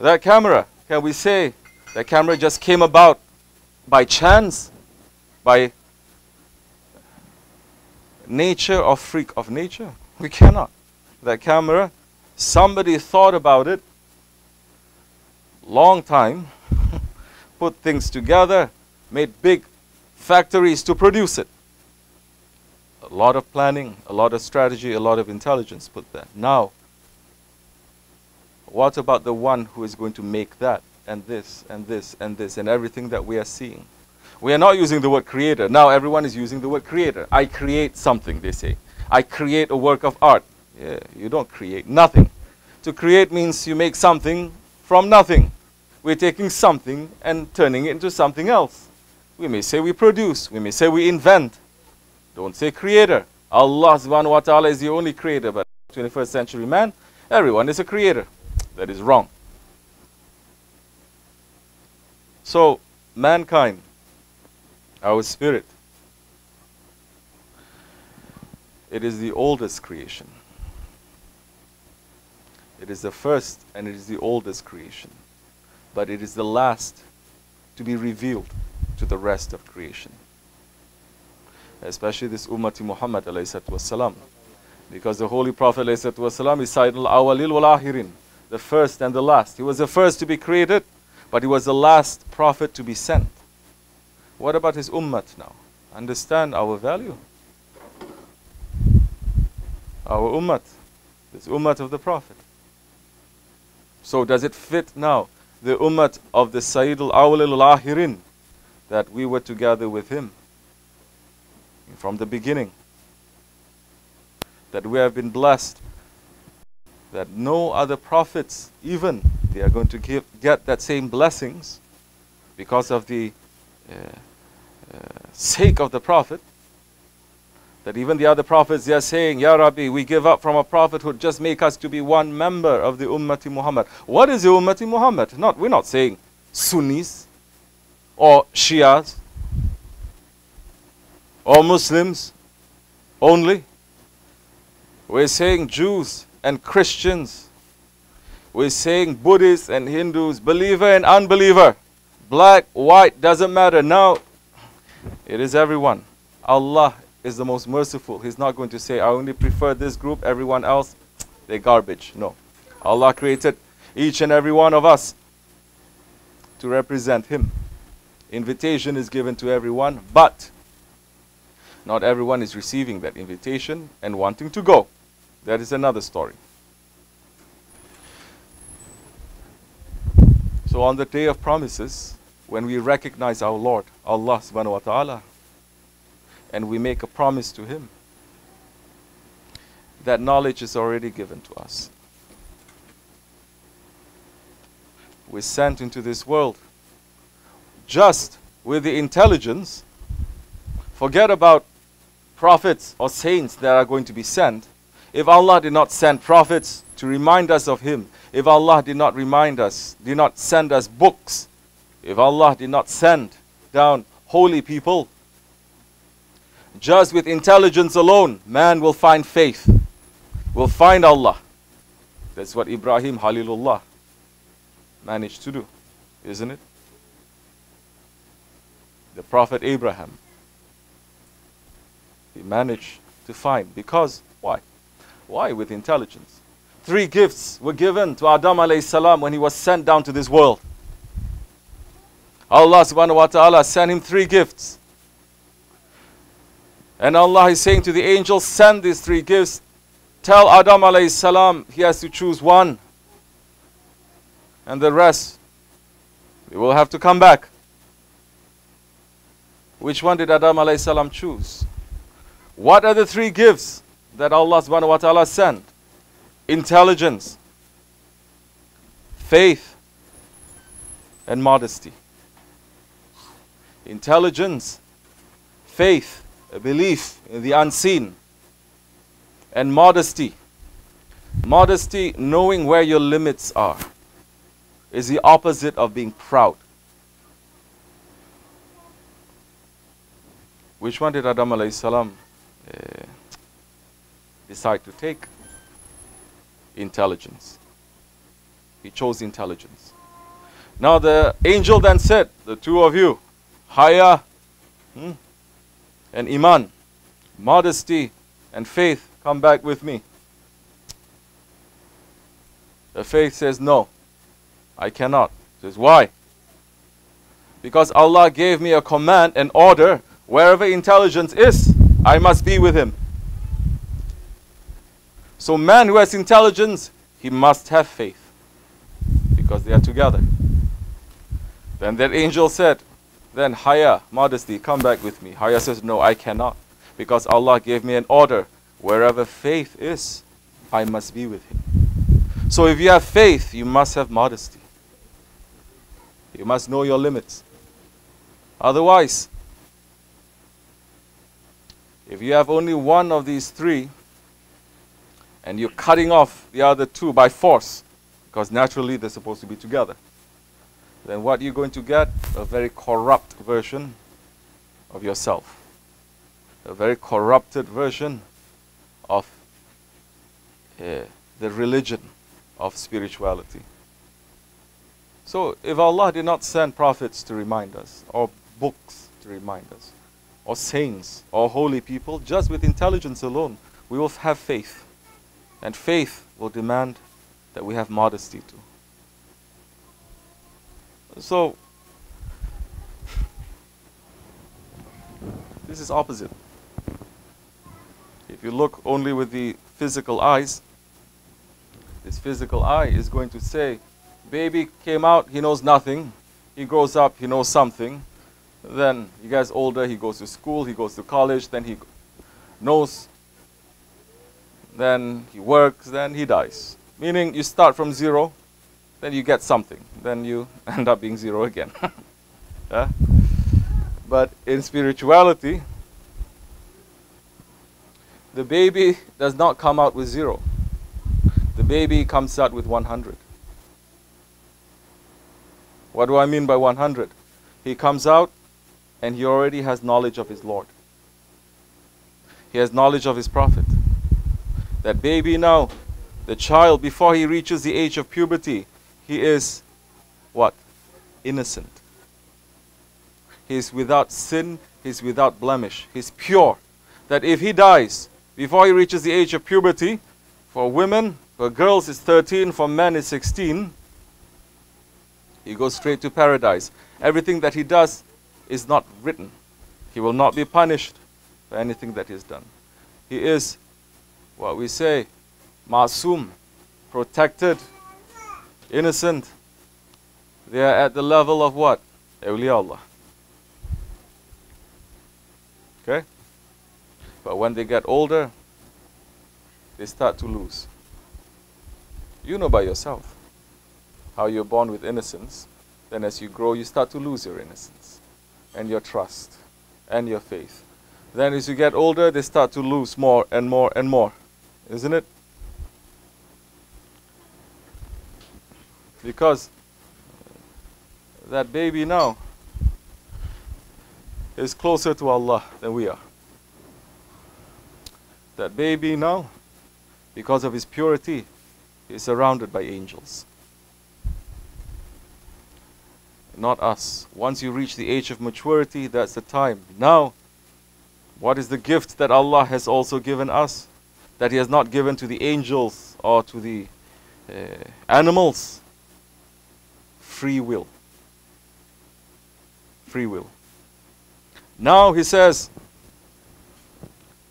That camera, can we say that camera just came about by chance, by nature or freak of nature? We cannot. That camera, somebody thought about it long time, put things together, made big factories to produce it. A lot of planning, a lot of strategy, a lot of intelligence put there. Now, what about the one who is going to make that and this and this and this and everything that we are seeing? We are not using the word creator. Now everyone is using the word creator. I create something, they say. I create a work of art. Yeah, you don't create nothing. To create means you make something from nothing. We're taking something and turning it into something else. We may say we produce. We may say we invent. Don't say creator. Allah subhanahu wa ta'ala is the only creator, but 21st century man, everyone is a creator. That is wrong. So, mankind, our spirit, it is the oldest creation. It is the first and it is the oldest creation. But it is the last to be revealed to the rest of creation. Especially this Ummati Muhammad alayhi salatu wasalam. Because the Holy Prophet alayhi salatu wasalam is Sayyidul Awwalil wal Akhirin, the first and the last. He was the first to be created, but he was the last prophet to be sent. What about his ummat now? Understand our value. Our ummat, this ummat of the Prophet. So does it fit now, the ummat of the Sayyidul Awwalil wal Akhirin, that we were together with him from the beginning? That we have been blessed, that no other prophets, even, they are going to get that same blessings because of the sake of the Prophet. That even the other prophets, they are saying, Ya Rabbi, we give up from a prophethood, just make us to be one member of the Ummati Muhammad. What is the Ummati Muhammad? We're not saying Sunnis or Shias or Muslims only. We're saying Jews and Christians. We're saying Buddhists and Hindus, believer and unbeliever. Black, white, doesn't matter. Now, it is everyone. Allah is the most merciful. He's not going to say, I only prefer this group, everyone else, they're garbage. No. Allah created each and every one of us to represent Him. Invitation is given to everyone, but not everyone is receiving that invitation and wanting to go. That is another story. So on the day of promises, when we recognize our Lord, Allah subhanahu wa ta'ala, and we make a promise to Him, that knowledge is already given to us. We're sent into this world just with the intelligence. Forget about prophets or saints that are going to be sent. If Allah did not send prophets to remind us of Him, if Allah did not remind us, did not send us books, if Allah did not send down holy people, just with intelligence alone, man will find faith, will find Allah. That's what Ibrahim Halilullah managed to do, isn't it? The Prophet Abraham, he managed to find. Because, why? Why with intelligence? 3 gifts were given to Adam alayhi salam when he was sent down to this world. Allah subhanahu wa ta'ala sent him 3 gifts. And Allah is saying to the angels, send these 3 gifts. Tell Adam alayhi salam he has to choose one. And the rest, they will have to come back. Which one did Adam alayhi salam choose? What are the 3 gifts that Allah subhanahu wa ta'ala sent? Intelligence, faith, and modesty. Intelligence, faith, a belief in the unseen, and modesty. Modesty, knowing where your limits are, is the opposite of being proud. Which one did Adam alayhi salam decide to take? Intelligence. He chose intelligence. Now the angel then said, the two of you, Haya and Iman, modesty and faith, come back with me. The faith says, no, I cannot. Says, why? Because Allah gave me a command, an order, wherever intelligence is, I must be with him. So man who has intelligence, he must have faith, because they are together. Then that angel said, then Haya, modesty, come back with me. Haya says, no, I cannot, because Allah gave me an order, wherever faith is, I must be with him. So if you have faith, you must have modesty. You must know your limits. Otherwise, if you have only one of these three, and you're cutting off the other two by force, because naturally they're supposed to be together, then what you're going to get? A very corrupt version of yourself. A very corrupted version of the religion of spirituality. So if Allah did not send prophets to remind us, or books to remind us, or saints, or holy people, just with intelligence alone, we will have faith. And faith will demand that we have modesty too. So, this is opposite. If you look only with the physical eyes, this physical eye is going to say, baby came out, he knows nothing. He grows up, he knows something. Then he gets older, he goes to school, he goes to college, then he knows. Then he works, then he dies. Meaning you start from zero, then you get something. Then you end up being zero again. Yeah? But in spirituality, the baby does not come out with zero. The baby comes out with 100. What do I mean by 100? He comes out and he already has knowledge of his Lord. He has knowledge of his Prophet. That baby now, the child, before he reaches the age of puberty, he is what? Innocent. He is without sin, he is without blemish. He is pure. That if he dies before he reaches the age of puberty, for women, for girls it's 13, for men it's 16, he goes straight to paradise. Everything that he does is not written. He will not be punished for anything that he has done. He is what we say, Ma'asum, protected, innocent. They are at the level of what? Awliya Allah. Okay? But when they get older, they start to lose. You know by yourself how you're born with innocence. Then as you grow, you start to lose your innocence and your trust and your faith. Then as you get older, they start to lose more and more and more. Isn't it? Because that baby now is closer to Allah than we are. That baby now, because of his purity, is surrounded by angels. Not us. Once you reach the age of maturity, that's the time. Now, what is the gift that Allah has also given us, that He has not given to the angels or to the animals? Free will. Free will. Now He says,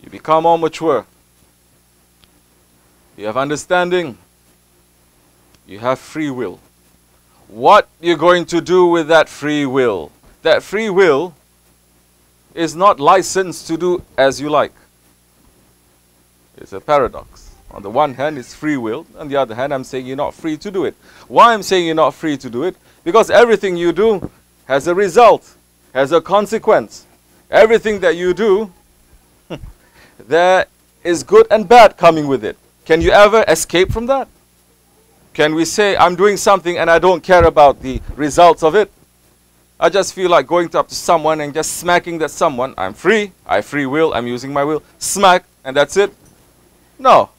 you become more mature. You have understanding. You have free will. What you're going to do with that free will? That free will is not licensed to do as you like. It's a paradox. On the one hand, it's free will. On the other hand, I'm saying you're not free to do it. Why I'm saying you're not free to do it? Because everything you do has a result, has a consequence. Everything that you do, there is good and bad coming with it. Can you ever escape from that? Can we say, I'm doing something and I don't care about the results of it? I just feel like going up to someone and just smacking that someone. I'm free. I have free will. I'm using my will. Smack, and that's it. No.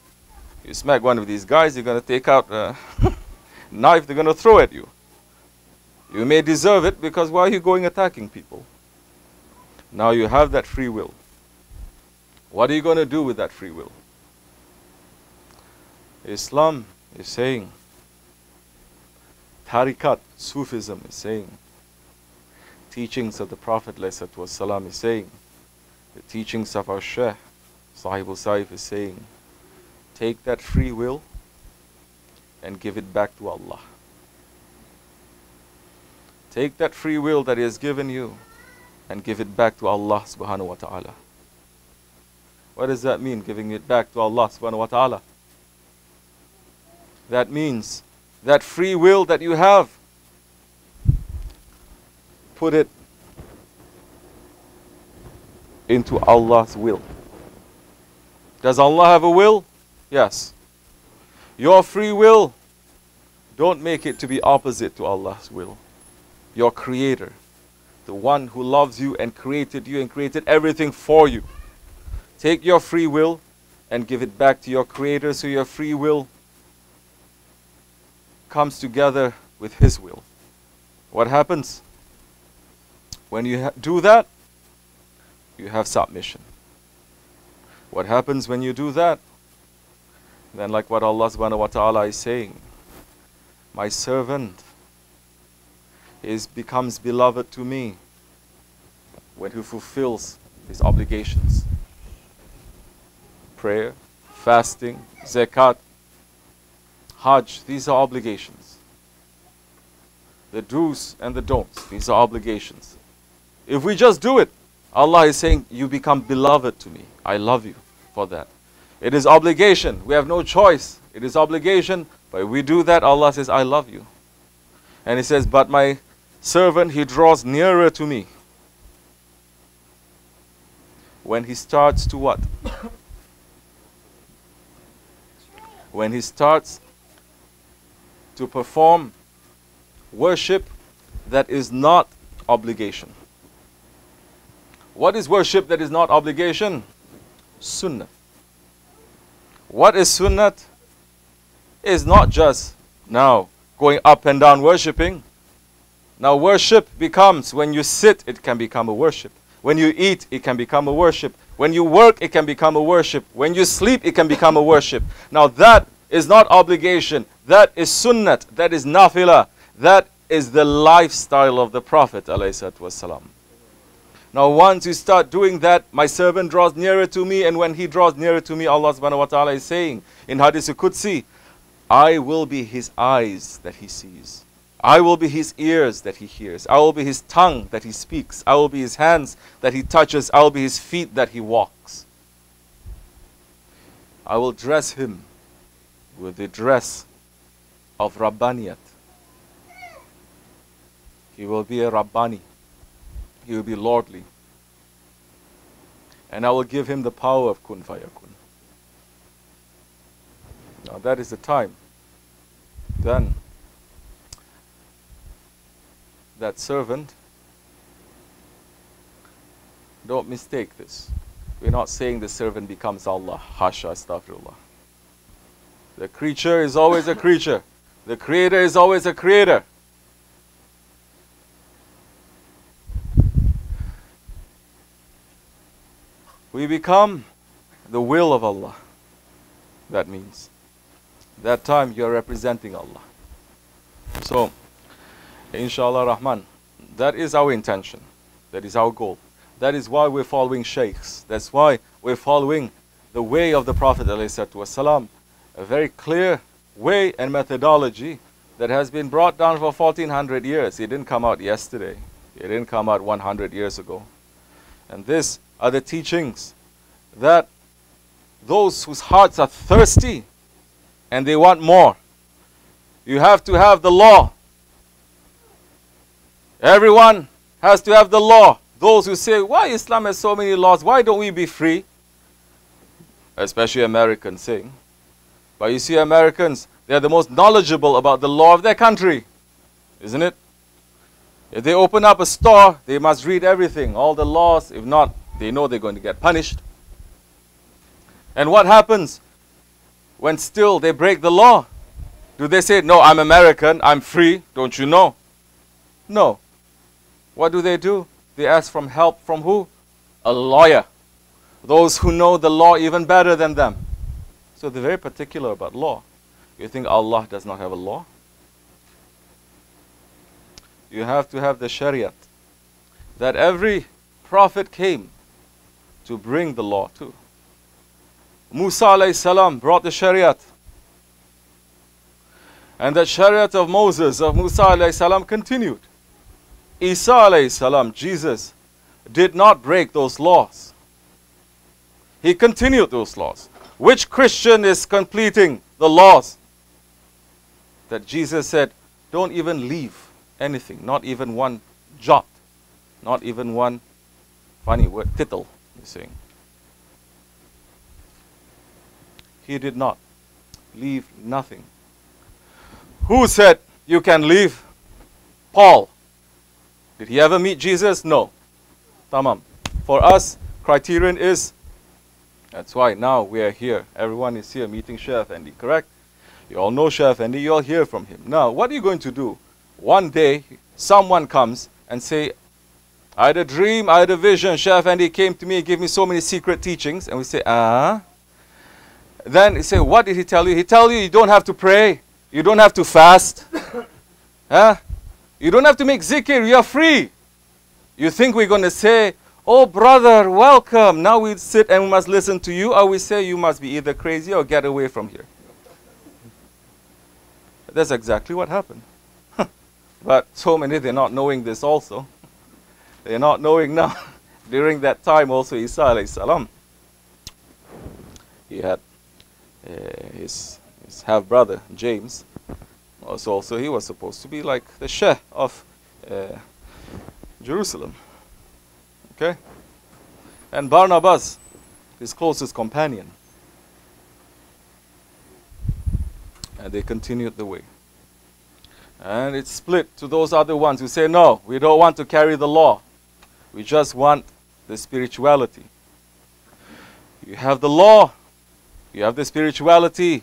You smack one of these guys, you're going to take out knife they're going to throw at you. You may deserve it because why are you going attacking people? Now you have that free will. What are you going to do with that free will? Islam is saying, Tariqat, Sufism is saying, teachings of the Prophet ﷺ is saying, the teachings of our Shaykh, Sahibul Saif is saying, take that free will and give it back to Allah. Take that free will that He has given you and give it back to Allah subhanahu wa ta'ala. What does that mean, giving it back to Allah subhanahu wa ta'ala? That means that free will that you have, put it into Allah's will. Does Allah have a will? Yes. Your free will, don't make it to be opposite to Allah's will. Your Creator, the one who loves you and created everything for you. Take your free will and give it back to your Creator so your free will comes together with His will. What happens? When you do that, you have submission. What happens when you do that? Then like what Allah subhanahu wa ta'ala is saying, my servant becomes beloved to me when he fulfills his obligations. Prayer, fasting, zakat, hajj, these are obligations. The do's and the don'ts, these are obligations. If we just do it, Allah is saying, you become beloved to me. I love you for that. It is obligation. We have no choice. It is obligation. But if we do that, Allah says, I love you. And He says, but my servant, he draws nearer to me when he starts to what? When he starts to perform worship that is not obligation. What is worship that is not obligation? Sunnah. What is sunnah? Is not just now going up and down worshipping. Now worship becomes, when you sit, it can become a worship. When you eat, it can become a worship. When you work, it can become a worship. When you sleep, it can become a worship. Now that is not obligation. That is sunnah. That is nafilah. That is the lifestyle of the Prophet ﷺ. Now once you start doing that, my servant draws nearer to me, and when he draws nearer to me, Allah subhanahu wa ta'ala is saying in Hadith Qudsi, I will be his eyes that he sees. I will be his ears that he hears. I will be his tongue that he speaks. I will be his hands that he touches. I will be his feet that he walks. I will dress him with the dress of Rabbaniyat. He will be a Rabbani. He will be lordly. And I will give him the power of kun fayakun. Now that is the time. Then that servant, don't mistake this. We're not saying the servant becomes Allah. Hasha, astaghfirullah. The creature is always a creature. The creator is always a creator. We become the will of Allah. That means that time you are representing Allah. So, Insha'Allah Rahman, that is our intention. That is our goal. That is why we're following Shaykhs. That's why we're following the way of the Prophet ﷺ. A very clear way and methodology that has been brought down for 1400 years. It didn't come out yesterday. It didn't come out 100 years ago. And these are the teachings that those whose hearts are thirsty and they want more, you have to have the law. Everyone has to have the law. Those who say, why Islam has so many laws? Why don't we be free? Especially Americans saying. But you see, Americans, they are the most knowledgeable about the law of their country. Isn't it? If they open up a store, they must read everything, all the laws. If not, they know they're going to get punished. And what happens when still they break the law? Do they say, no, I'm American, I'm free, don't you know? No. What do? They ask for help from who? A lawyer. Those who know the law even better than them. So they're very particular about law. You think Allah does not have a law? You have to have the Shariat. That every prophet came to bring the law to. Musa alayhi salam brought the Shariat. And the Shariat of Moses, of Musa alayhi salam, continued. Isa alayhi salam, Jesus, did not break those laws. He continued those laws. Which Christian is completing the laws that Jesus said, don't even leave anything, not even one jot, not even one funny word, tittle, you're saying. He did not leave nothing. Who said you can leave? Paul. Did he ever meet Jesus? No. Tamam. For us, criterion is, that's why now we are here. Everyone is here meeting Shaykh Effendi, correct? You all know Shaykh Effendi, you all hear from him. Now, what are you going to do? One day, someone comes and say, I had a dream, I had a vision. Shaykh Effendi came to me, gave me so many secret teachings. And we say, Then he say, what did he tell you? He tell you don't have to pray. You don't have to fast. You don't have to make zikr. You are free. You think we're going to say, oh brother, welcome. Now we sit and we must listen to you. Or we say you must be either crazy or get away from here. That's exactly what happened. But so many, they're not knowing this also. They're not knowing now. During that time also, Isa alayhi salam, he had his half-brother, James. Also, he was supposed to be like the Shaykh of Jerusalem. Okay? And Barnabas, his closest companion. And they continued the way. And it's split to those other ones who say, no, we don't want to carry the law. We just want the spirituality. You have the law. You have the spirituality.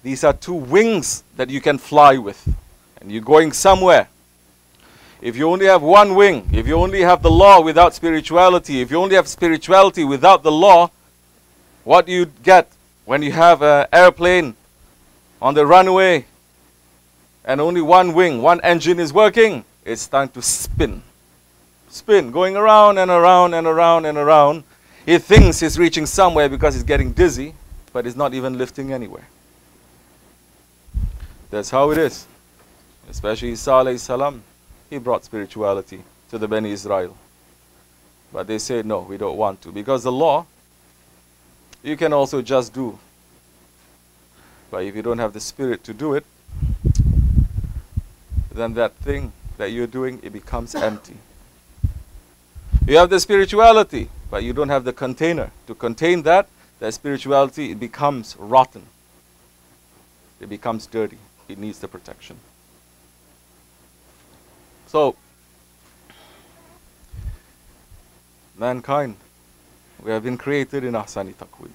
These are two wings that you can fly with. And you're going somewhere. If you only have one wing, if you only have the law without spirituality, if you only have spirituality without the law, what do you get when you have an airplane on the runway and only one wing, one engine is working? It's time to spin. Spin, going around and around and around and around. He thinks he's reaching somewhere because he's getting dizzy, but he's not even lifting anywhere. That's how it is. Especially Isa alayhi salam. He brought spirituality to the Bani Israel. But they say, no, we don't want to. Because the law, you can also just do. But if you don't have the spirit to do it, then that thing that you're doing, it becomes empty. You have the spirituality, but you don't have the container. To contain that spirituality, it becomes rotten. It becomes dirty. It needs the protection. So, mankind, we have been created in ahsani taqweem.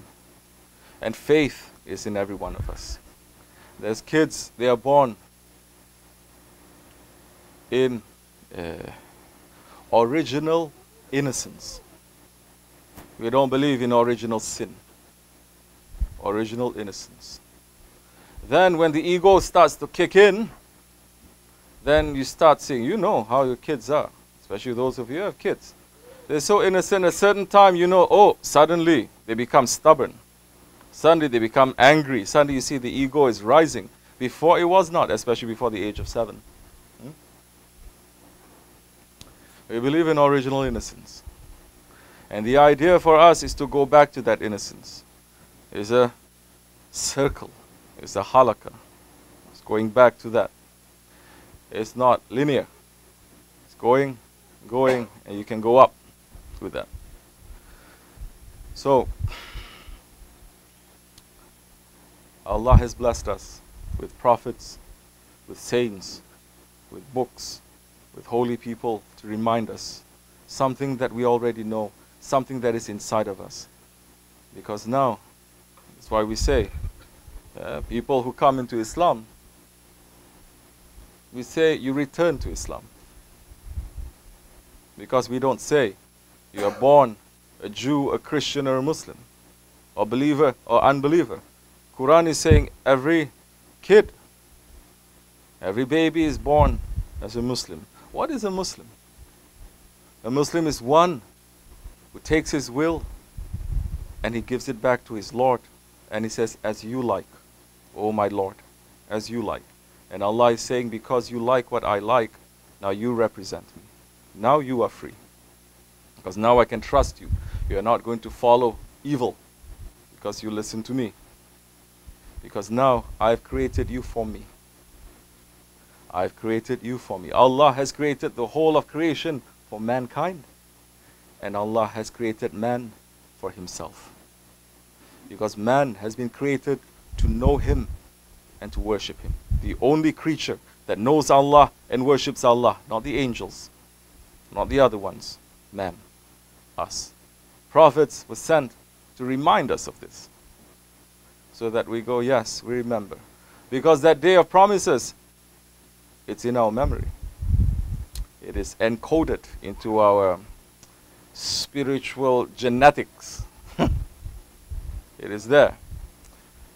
And faith is in every one of us. There's kids, they are born in original innocence. We don't believe in original sin. Original innocence. Then when the ego starts to kick in, then you start seeing, you know how your kids are. Especially those of you who have kids. They're so innocent, at a certain time you know, oh, suddenly they become stubborn. Suddenly they become angry. Suddenly you see the ego is rising. Before it was not, especially before the age of 7. We believe in original innocence. And the idea for us is to go back to that innocence. It's a circle. It's a halakha. It's going back to that. It's not linear. It's going, and you can go up with that. So, Allah has blessed us with prophets, with saints, with books, with holy people to remind us something that we already know, something that is inside of us. Because now, that's why we say, people who come into Islam, We say you return to Islam. Because we don't say you are born a Jew, a Christian, or a Muslim, or believer or unbeliever. Quran is saying every kid, every baby is born as a Muslim. What is a Muslim? A Muslim is one who takes his will and he gives it back to his Lord, and he says, as you like, oh my Lord, as you like. And Allah is saying, because you like what I like, now you represent me. Now you are free. Because now I can trust you. You are not going to follow evil because you listen to me. Because now I've created you for me. I've created you for me. Allah has created the whole of creation for mankind. And Allah has created man for himself. Because man has been created to know him and to worship him. The only creature that knows Allah and worships Allah, not the angels, not the other ones, man, us. Prophets were sent to remind us of this. So that we go, yes, we remember. Because that day of promises, it's in our memory. It is encoded into our spiritual genetics. It is there.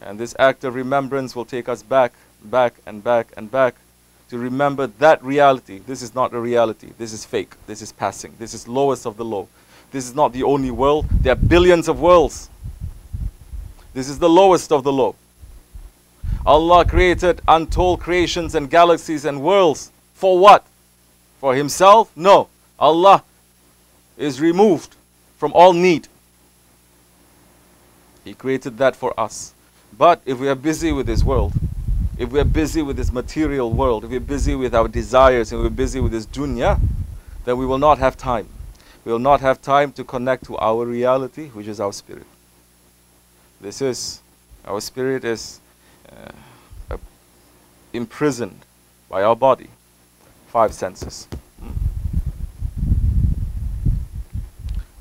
And this act of remembrance will take us back and back to remember that reality. This is not a reality. This is fake. This is passing. This is lowest of the low. This is not the only world. There are billions of worlds. This is the lowest of the low. Allah created untold creations and galaxies and worlds. For what? For himself? No. Allah is removed from all need. He created that for us. But if we are busy with this world, if we are busy with this material world, if we are busy with our desires, and we are busy with this dunya, then we will not have time. We will not have time to connect to our reality, which is our spirit. This is, our spirit is imprisoned by our body. 5 senses.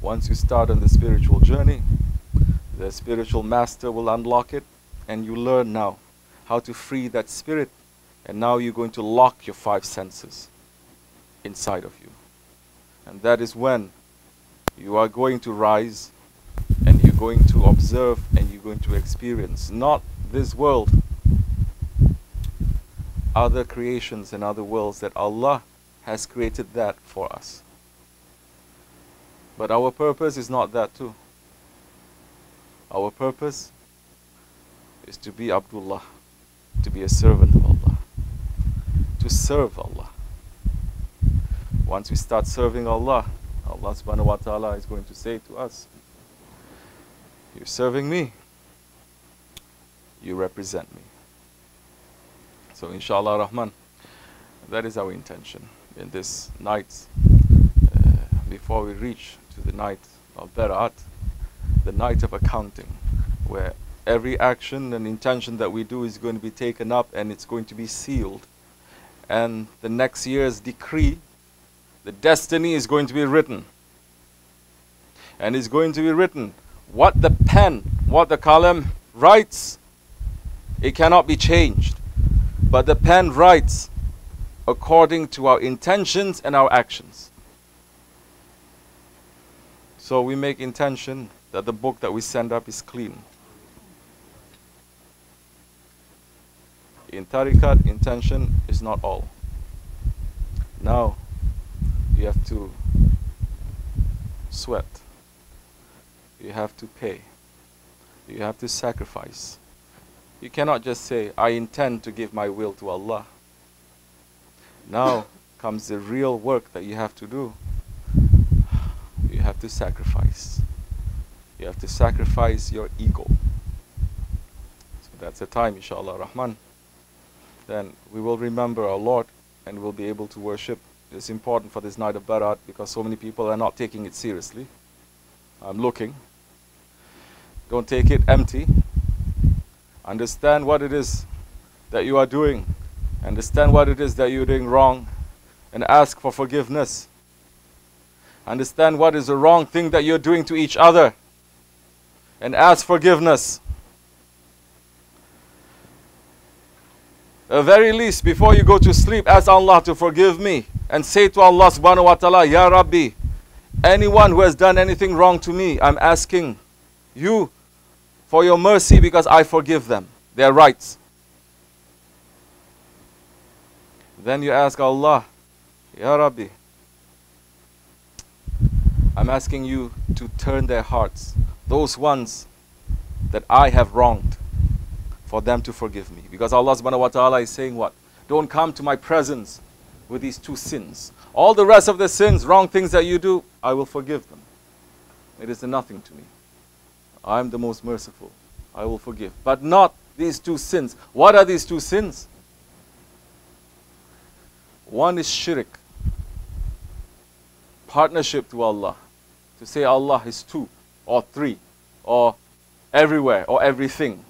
Once you start on the spiritual journey, the spiritual master will unlock it, and you learn now how to free that spirit, and now you're going to lock your 5 senses inside of you. And that is when you are going to rise, and you're going to observe, and you're going to experience not this world, other creations and other worlds that Allah has created that for us. But our purpose is not that too. Our purpose is to be Abdullah, to be a servant of Allah, to serve Allah. Once we start serving Allah, Allah subhanahu wa ta'ala is going to say to us, you're serving me, you represent me. So Insha'Allah Rahman, that is our intention in this night, before we reach to the night of Barat, the night of accounting, where every action and intention that we do is going to be taken up and it's going to be sealed. And the next year's decree, the destiny is going to be written. And it's going to be written. What the pen, what the qalam writes, it cannot be changed. But the pen writes according to our intentions and our actions. So we make intention that the book that we send up is clean. In Tariqat, intention is not all. Now, you have to sweat. You have to pay. You have to sacrifice. You cannot just say, I intend to give my will to Allah. Now comes the real work that you have to do. You have to sacrifice. You have to sacrifice your ego. So that's the time, Insha'Allah Rahman. Then we will remember our Lord and we'll be able to worship. It's important for this night of Barat because so many people are not taking it seriously. I'm looking. Don't take it empty. Understand what it is that you are doing. Understand what it is that you're doing wrong and ask for forgiveness. Understand what is the wrong thing that you're doing to each other and ask forgiveness. At the very least, before you go to sleep, ask Allah to forgive me. And say to Allah subhanahu wa ta'ala, Ya Rabbi, anyone who has done anything wrong to me, I'm asking you for your mercy because I forgive them their rights. Then you ask Allah, Ya Rabbi, I'm asking you to turn their hearts, those ones that I have wronged, for them to forgive me. Because Allah subhanahu wa ta'ala is saying what? Don't come to my presence with these two sins. All the rest of the sins, wrong things that you do, I will forgive them. It is nothing to me. I am the most merciful. I will forgive. But not these two sins. What are these two sins? One is shirk. Partnership to Allah. To say Allah is two or three or everywhere or everything.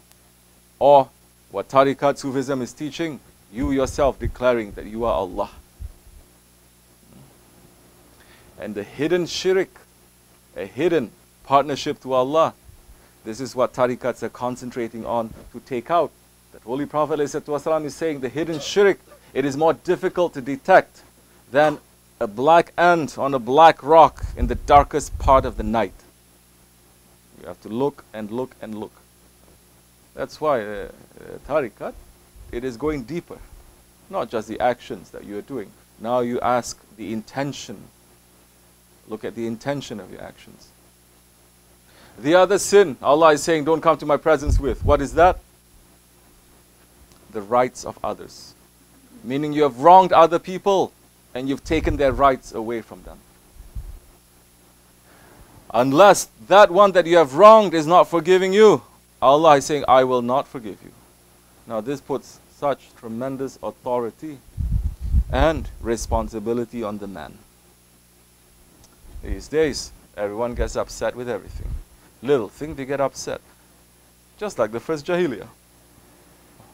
Or what Tariqat Sufism is teaching, you yourself declaring that you are Allah. And the hidden shirk, a hidden partnership to Allah, this is what Tariqats are concentrating on to take out. That Holy Prophet ﷺ is saying the hidden shirk, it is more difficult to detect than a black ant on a black rock in the darkest part of the night. You have to look and look and look. That's why Tariqat, it is going deeper. Not just the actions that you are doing. Now you ask the intention. Look at the intention of your actions. The other sin, Allah is saying, don't come to my presence with. What is that? The rights of others. Meaning you have wronged other people and you've taken their rights away from them. Unless that one that you have wronged is not forgiving you, Allah is saying, I will not forgive you. Now this puts such tremendous authority and responsibility on the man. These days, everyone gets upset with everything. Little thing, they get upset. Just like the first Jahiliyyah.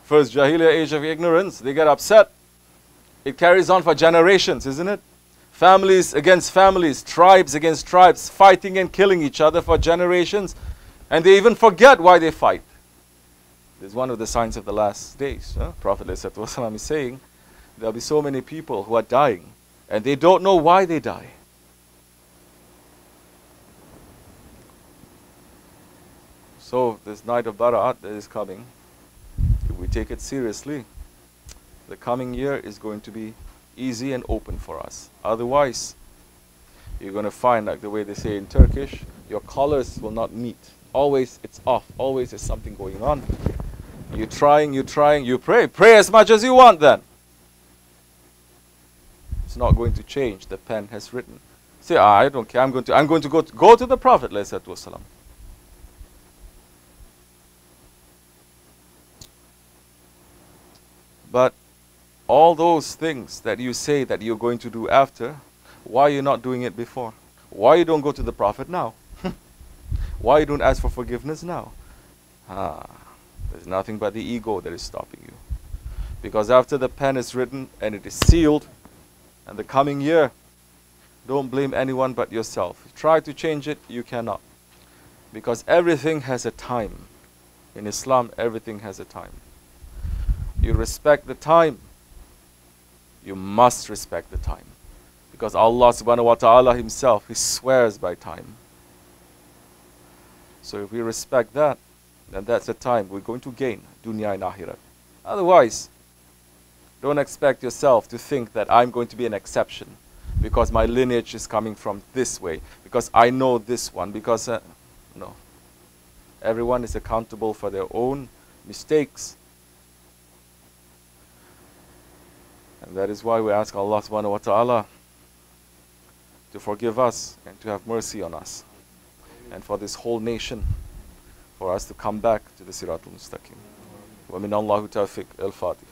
First Jahiliyyah, age of ignorance, they get upset. It carries on for generations, isn't it? Families against families, tribes against tribes, fighting and killing each other for generations. And they even forget why they fight. This is one of the signs of the last days. Prophet ﷺ is saying, there will be so many people who are dying, and they don't know why they die. So this night of Bara'at that is coming, if we take it seriously, the coming year is going to be easy and open for us. Otherwise, you're going to find, like the way they say in Turkish, your colors will not meet. Always it's off. Always there's something going on. You're trying, you pray. Pray as much as you want then. It's not going to change. The pen has written. Say, I don't care. I'm going to go to the Prophet ﷺ. But all those things that you say that you're going to do after, why are you not doing it before? Why you don't go to the Prophet now? Why you don't ask for forgiveness now? There's nothing but the ego that is stopping you. Because after the pen is written and it is sealed, and the coming year, don't blame anyone but yourself. Try to change it, you cannot. Because everything has a time. In Islam, everything has a time. You respect the time. You must respect the time. Because Allah subhanahu wa ta'ala himself, he swears by time. So if we respect that, then that's the time we're going to gain dunya and akhirat. Otherwise, don't expect yourself to think that I'm going to be an exception because my lineage is coming from this way, because I know this one, because no. Everyone is accountable for their own mistakes. And that is why we ask Allah subhanahu wa ta'ala to forgive us and to have mercy on us. And for this whole nation, for us to come back to the Siratul Mustaqim. Wa min Allahu tawfiq al-Fatih.